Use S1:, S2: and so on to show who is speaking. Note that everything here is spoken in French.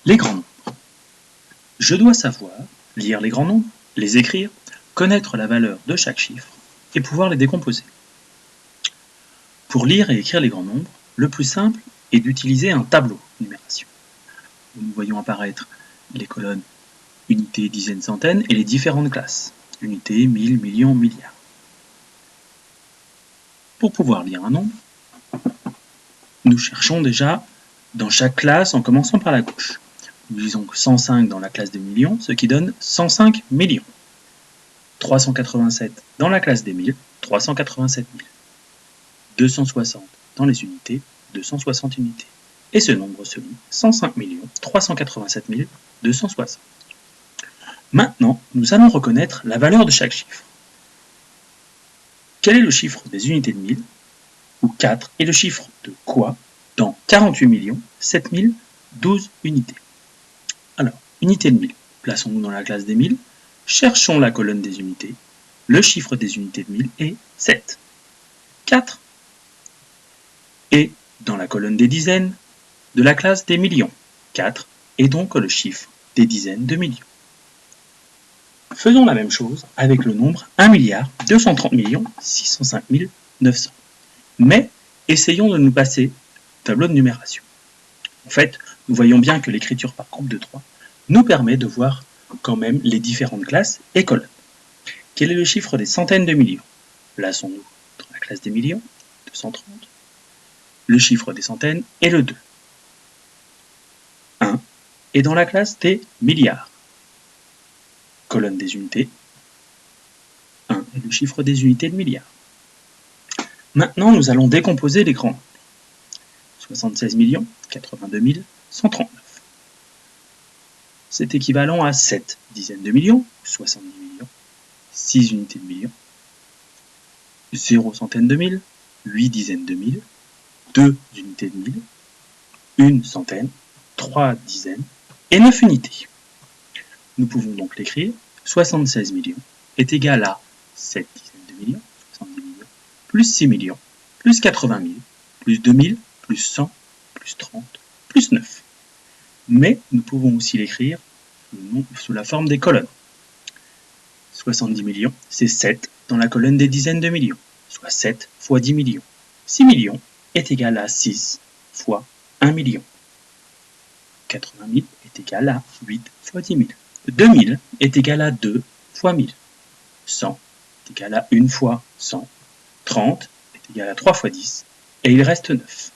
S1: Les grands nombres. Je dois savoir lire les grands nombres, les écrire, connaître la valeur de chaque chiffre et pouvoir les décomposer. Pour lire et écrire les grands nombres, le plus simple est d'utiliser un tableau de numération, où nous voyons apparaître les colonnes unités, dizaines, centaines et les différentes classes, unités, mille, millions, milliards. Pour pouvoir lire un nombre, nous cherchons déjà dans chaque classe en commençant par la gauche. Nous lisons 105 dans la classe des millions, ce qui donne 105 millions. 387 dans la classe des 1000, 387 000. 260 dans les unités, 260 unités. Et ce nombre se lit 105 387 260. Maintenant, nous allons reconnaître la valeur de chaque chiffre. Quel est le chiffre des unités de 1000 ou 4 est le chiffre de quoi dans 48 7 012 unités. Alors, unité de 1000, plaçons-nous dans la classe des 1000, cherchons la colonne des unités, le chiffre des unités de 1000 est 7. 4 est dans la colonne des dizaines de la classe des millions. 4 est donc le chiffre des dizaines de millions. Faisons la même chose avec le nombre 1 230 605 900. Mais essayons de nous passer au tableau de numération. En fait, nous voyons bien que l'écriture par groupe de 3 nous permet de voir quand même les différentes classes et colonnes. Quel est le chiffre des centaines de millions? Plaçons-nous dans la classe des millions, 230. Le chiffre des centaines est le 2. 1 est dans la classe des milliards. Colonne des unités. 1 est le chiffre des unités de milliards. Maintenant, nous allons décomposer les grands nombres. 76 82 139. C'est équivalent à 7 dizaines de millions, 70 millions, 6 unités de millions, 0 centaine de mille, 8 dizaines de mille, 2 unités de mille, 1 centaine, 3 dizaines et 9 unités. Nous pouvons donc l'écrire. 76 millions est égal à 7 dizaines de millions, 70 millions, plus 6 millions, plus 80 000, plus 2000, plus 100, plus 30, plus 9. Mais nous pouvons aussi l'écrire sous la forme des colonnes. 70 millions, c'est 7 dans la colonne des dizaines de millions, soit 7 fois 10 millions. 6 millions est égal à 6 fois 1 million. 80 000 est égal à 8 fois 10 000. 2000 est égal à 2 fois 1000. 100 est égal à 1 fois 100. 30 est égal à 3 fois 10. Et il reste 9.